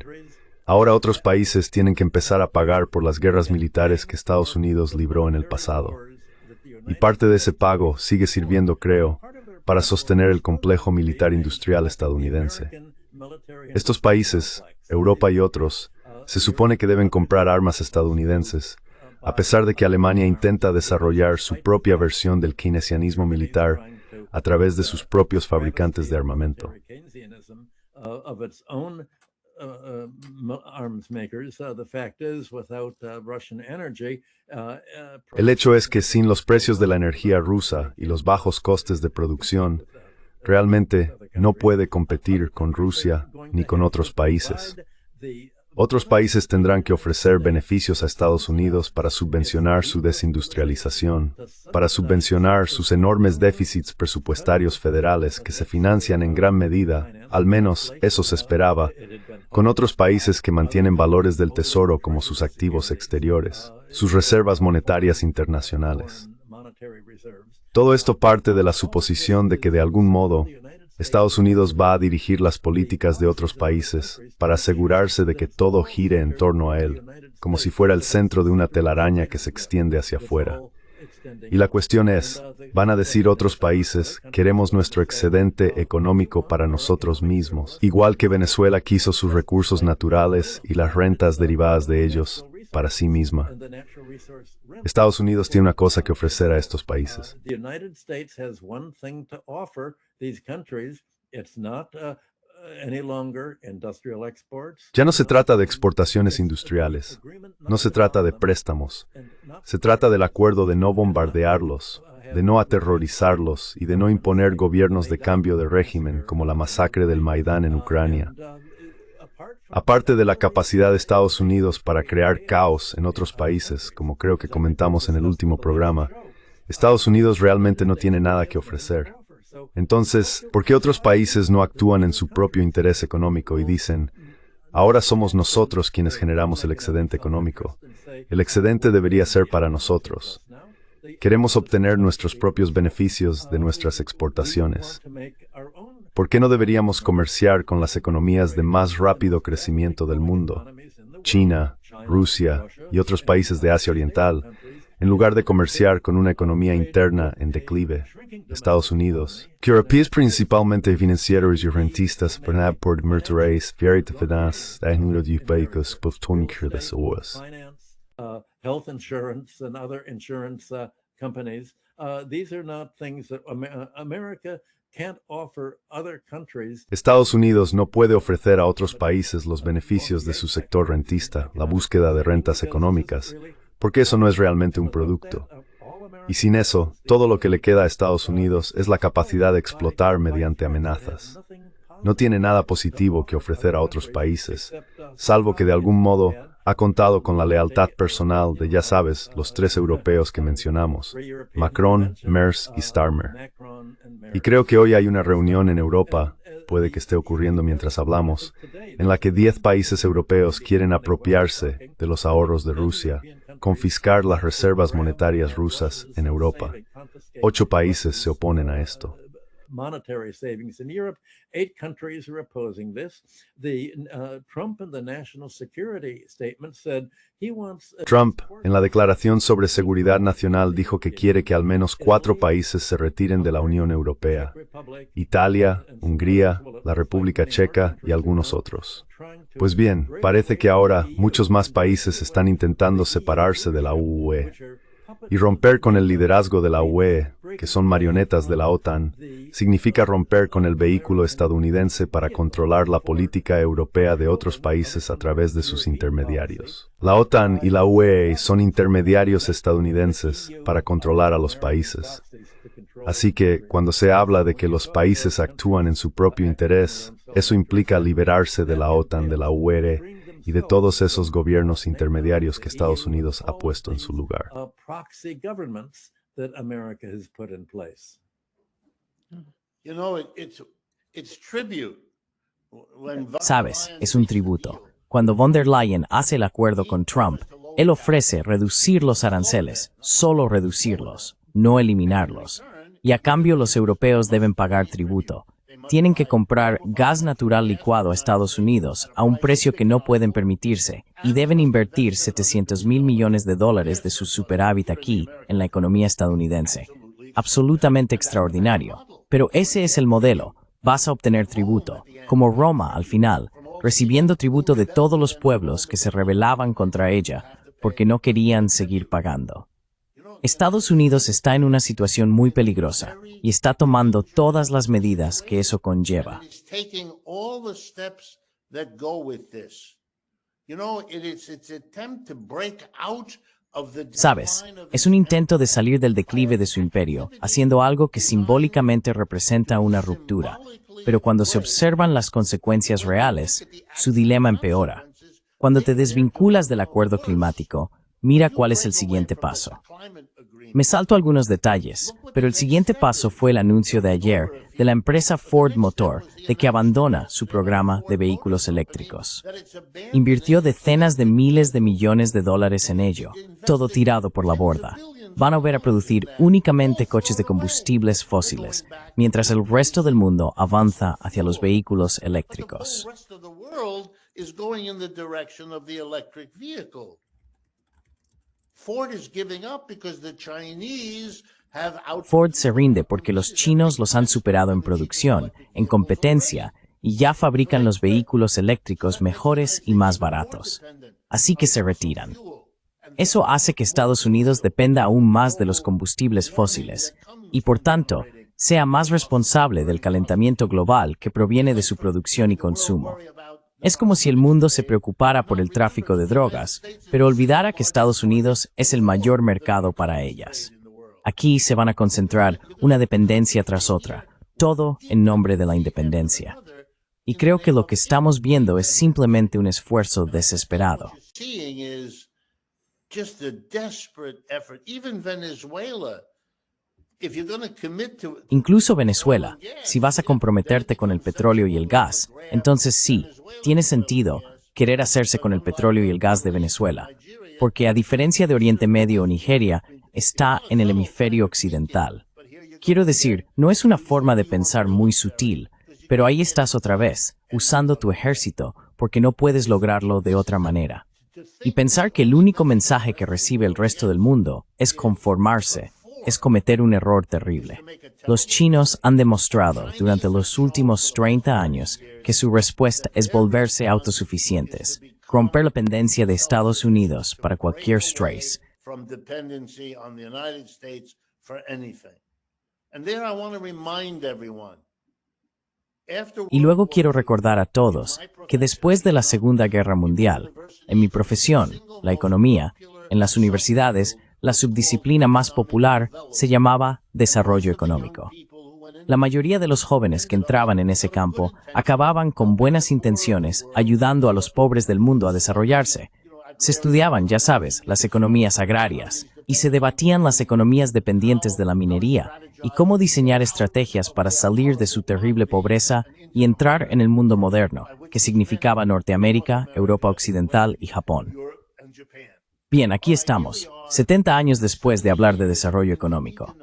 ahora otros países tienen que empezar a pagar por las guerras militares que Estados Unidos libró en el pasado. Y parte de ese pago sigue sirviendo, creo, para sostener el complejo militar industrial estadounidense. Estos países, Europa y otros, se supone que deben comprar armas estadounidenses, a pesar de que Alemania intenta desarrollar su propia versión del keynesianismo militar a través de sus propios fabricantes de armamento. El hecho es que sin los precios de la energía rusa y los bajos costes de producción, realmente no puede competir con Rusia ni con otros países. Otros países tendrán que ofrecer beneficios a Estados Unidos para subvencionar su desindustrialización, para subvencionar sus enormes déficits presupuestarios federales que se financian en gran medida, al menos eso se esperaba, con otros países que mantienen valores del tesoro como sus activos exteriores, sus reservas monetarias internacionales. Todo esto parte de la suposición de que de algún modo Estados Unidos va a dirigir las políticas de otros países para asegurarse de que todo gire en torno a él, como si fuera el centro de una telaraña que se extiende hacia afuera. Y la cuestión es, van a decir otros países, queremos nuestro excedente económico para nosotros mismos, igual que Venezuela quiso sus recursos naturales y las rentas derivadas de ellos para sí misma. Estados Unidos tiene una cosa que ofrecer a estos países. Ya no se trata de exportaciones industriales, no se trata de préstamos, se trata del acuerdo de no bombardearlos, de no aterrorizarlos y de no imponer gobiernos de cambio de régimen como la masacre del Maidán en Ucrania. Aparte de la capacidad de Estados Unidos para crear caos en otros países, como creo que comentamos en el último programa, Estados Unidos realmente no tiene nada que ofrecer. Entonces, ¿por qué otros países no actúan en su propio interés económico y dicen, ahora somos nosotros quienes generamos el excedente económico? El excedente debería ser para nosotros. Queremos obtener nuestros propios beneficios de nuestras exportaciones. ¿Por qué no deberíamos comerciar con las economías de más rápido crecimiento del mundo? China, Rusia y otros países de Asia Oriental, en lugar de comerciar con una economía interna en declive, Estados Unidos, que europeos principalmente financieros y rentistas por mertureis, fierita finance, tecnológicos, poftónicos de soas. Health insurance and other insurance companies. These are not things that America can't offer other countries. Estados Unidos no puede ofrecer a otros países los beneficios de su sector rentista, la búsqueda de rentas económicas, porque eso no es realmente un producto. Y sin eso, todo lo que le queda a Estados Unidos es la capacidad de explotar mediante amenazas. No tiene nada positivo que ofrecer a otros países, salvo que de algún modo ha contado con la lealtad personal de, ya sabes, los tres europeos que mencionamos, Macron, Merz y Starmer. Y creo que hoy hay una reunión en Europa, puede que esté ocurriendo mientras hablamos, en la que 10 países europeos quieren apropiarse de los ahorros de Rusia, confiscar las reservas monetarias rusas en Europa. 8 países se oponen a esto. Monetary savings in Europe. 8 countries are opposing this. Trump in the national security statement said he wants. Trump, en la Declaración sobre Seguridad Nacional, dijo que quiere que al menos 4 países se retiren de la Unión Europea: Italia, Hungría, la República Checa y algunos otros. Pues bien, parece que ahora muchos más países están intentando separarse de la UE. Y romper con el liderazgo de la UE, que son marionetas de la OTAN, significa romper con el vehículo estadounidense para controlar la política europea de otros países a través de sus intermediarios. La OTAN y la UE son intermediarios estadounidenses para controlar a los países. Así que, cuando se habla de que los países actúan en su propio interés, eso implica liberarse de la OTAN, de la UE, y de todos esos gobiernos intermediarios que Estados Unidos ha puesto en su lugar. Sabes, es un tributo. Cuando von der Leyen hace el acuerdo con Trump, él ofrece reducir los aranceles, solo reducirlos, no eliminarlos. Y a cambio los europeos deben pagar tributo. Tienen que comprar gas natural licuado a Estados Unidos a un precio que no pueden permitirse y deben invertir $700 mil millones de su superávit aquí en la economía estadounidense. Absolutamente extraordinario. Pero ese es el modelo. Vas a obtener tributo, como Roma al final, recibiendo tributo de todos los pueblos que se rebelaban contra ella porque no querían seguir pagando. Estados Unidos está en una situación muy peligrosa y está tomando todas las medidas que eso conlleva. Sabes, es un intento de salir del declive de su imperio, haciendo algo que simbólicamente representa una ruptura. Pero cuando se observan las consecuencias reales, su dilema empeora. Cuando te desvinculas del acuerdo climático, mira cuál es el siguiente paso. Me salto algunos detalles, pero el siguiente paso fue el anuncio de ayer de la empresa Ford Motor de que abandona su programa de vehículos eléctricos. Invirtió decenas de miles de millones de dólares en ello, todo tirado por la borda. Van a volver a producir únicamente coches de combustibles fósiles, mientras el resto del mundo avanza hacia los vehículos eléctricos. Ford se rinde porque los chinos los han superado en producción, en competencia, y ya fabrican los vehículos eléctricos mejores y más baratos. Así que se retiran. Eso hace que Estados Unidos dependa aún más de los combustibles fósiles, y por tanto, sea más responsable del calentamiento global que proviene de su producción y consumo. Es como si el mundo se preocupara por el tráfico de drogas, pero olvidara que Estados Unidos es el mayor mercado para ellas. Aquí se van a concentrar una dependencia tras otra, todo en nombre de la independencia. Y creo que lo que estamos viendo es simplemente un esfuerzo desesperado. Incluso Venezuela, si vas a comprometerte con el petróleo y el gas, entonces sí, tiene sentido querer hacerse con el petróleo y el gas de Venezuela, porque a diferencia de Oriente Medio o Nigeria, está en el hemisferio occidental. Quiero decir, no es una forma de pensar muy sutil, pero ahí estás otra vez, usando tu ejército, porque no puedes lograrlo de otra manera. Y pensar que el único mensaje que recibe el resto del mundo es conformarse, es cometer un error terrible. Los chinos han demostrado durante los últimos 30 años que su respuesta es volverse autosuficientes, romper la dependencia de Estados Unidos para cualquier strays. Y luego quiero recordar a todos que después de la Segunda Guerra Mundial, en mi profesión, la economía, en las universidades, la subdisciplina más popular se llamaba desarrollo económico. La mayoría de los jóvenes que entraban en ese campo acababan con buenas intenciones ayudando a los pobres del mundo a desarrollarse. Se estudiaban, ya sabes, las economías agrarias y se debatían las economías dependientes de la minería y cómo diseñar estrategias para salir de su terrible pobreza y entrar en el mundo moderno, que significaba Norteamérica, Europa Occidental y Japón. Bien, aquí estamos, 70 años después de hablar de desarrollo económico.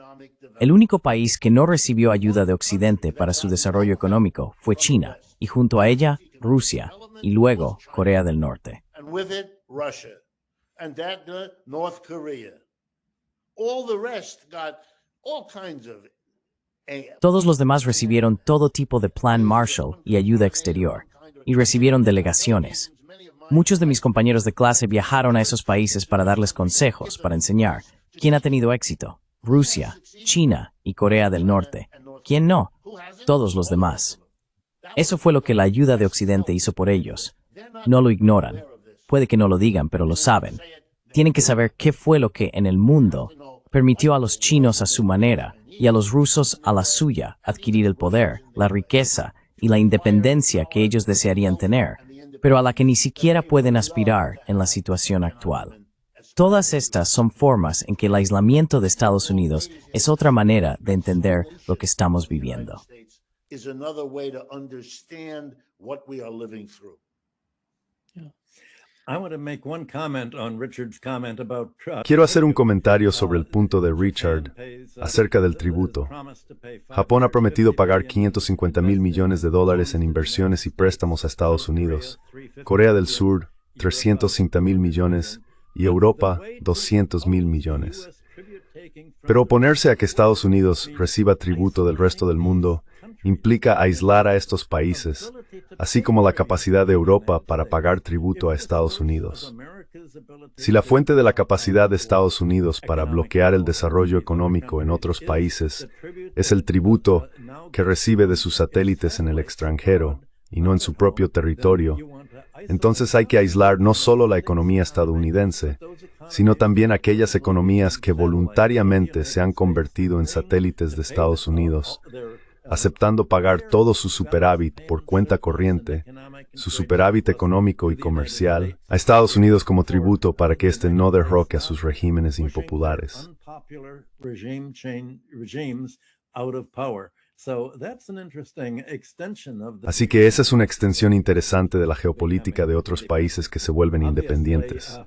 El único país que no recibió ayuda de Occidente para su desarrollo económico fue China, y junto a ella, Rusia, y luego Corea del Norte. Todos los demás recibieron todo tipo de plan Marshall y ayuda exterior, y recibieron delegaciones. Muchos de mis compañeros de clase viajaron a esos países para darles consejos, para enseñar. ¿Quién ha tenido éxito? Rusia, China y Corea del Norte. ¿Quién no? Todos los demás. Eso fue lo que la ayuda de Occidente hizo por ellos. No lo ignoran. Puede que no lo digan, pero lo saben. Tienen que saber qué fue lo que en el mundo permitió a los chinos a su manera y a los rusos a la suya adquirir el poder, la riqueza y la independencia que ellos desearían tener, pero a la que ni siquiera pueden aspirar en la situación actual. Todas estas son formas en que el aislamiento de Estados Unidos es otra manera de entender lo que estamos viviendo. Quiero hacer un comentario sobre el punto de Richard acerca del tributo. Japón ha prometido pagar $550,000 millones en inversiones y préstamos a Estados Unidos, Corea del Sur, $350,000 millones y Europa, $200,000 millones. Pero oponerse a que Estados Unidos reciba tributo del resto del mundo implica aislar a estos países, así como la capacidad de Europa para pagar tributo a Estados Unidos. Si la fuente de la capacidad de Estados Unidos para bloquear el desarrollo económico en otros países es el tributo que recibe de sus satélites en el extranjero y no en su propio territorio, entonces hay que aislar no solo la economía estadounidense, sino también aquellas economías que voluntariamente se han convertido en satélites de Estados Unidos, aceptando pagar todo su superávit por cuenta corriente, su superávit económico y comercial, a Estados Unidos como tributo para que éste no derroque a sus regímenes impopulares. Así que esa es una extensión interesante de la geopolítica de otros países que se vuelven independientes.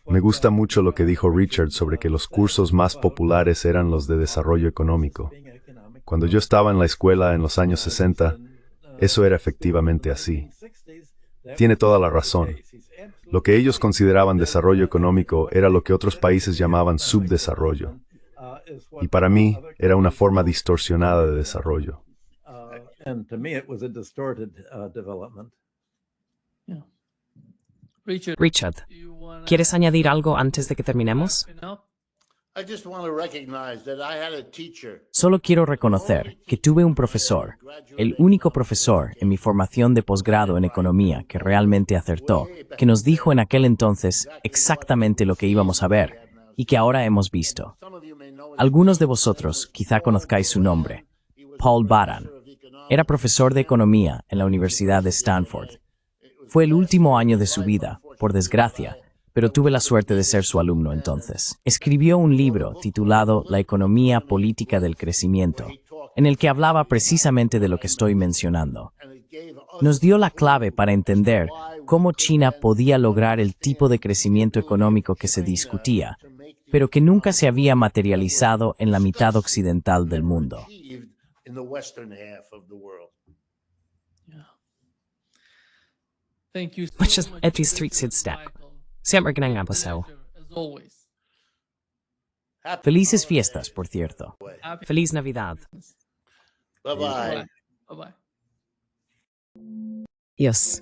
Me gusta mucho lo que dijo Richard sobre que los cursos más populares eran los de desarrollo económico. Cuando yo estaba en la escuela en los años 60, eso era efectivamente así. Tiene toda la razón. Lo que ellos consideraban desarrollo económico era lo que otros países llamaban subdesarrollo. Y para mí era una forma distorsionada de desarrollo. Richard, ¿quieres añadir algo antes de que terminemos? I just want to recognize that I had a teacher. Solo quiero reconocer que tuve un profesor, el único profesor en mi formación de posgrado en economía que realmente acertó, que nos dijo en aquel entonces exactamente lo que íbamos a ver y que ahora hemos visto. Algunos de vosotros quizá conozcáis su nombre, Paul Baran. Era profesor de economía en la Universidad de Stanford. Fue el último año de su vida, por desgracia, pero tuve la suerte de ser su alumno entonces. Escribió un libro titulado La economía política del crecimiento, en el que hablaba precisamente de lo que estoy mencionando. Nos dio la clave para entender cómo China podía lograr el tipo de crecimiento económico que se discutía, pero que nunca se había materializado en la mitad occidental del mundo. Muchas gracias, Siempre que venga paseo. Felices fiestas, por cierto. Feliz Navidad. Bye-bye. Bye-bye. Yes.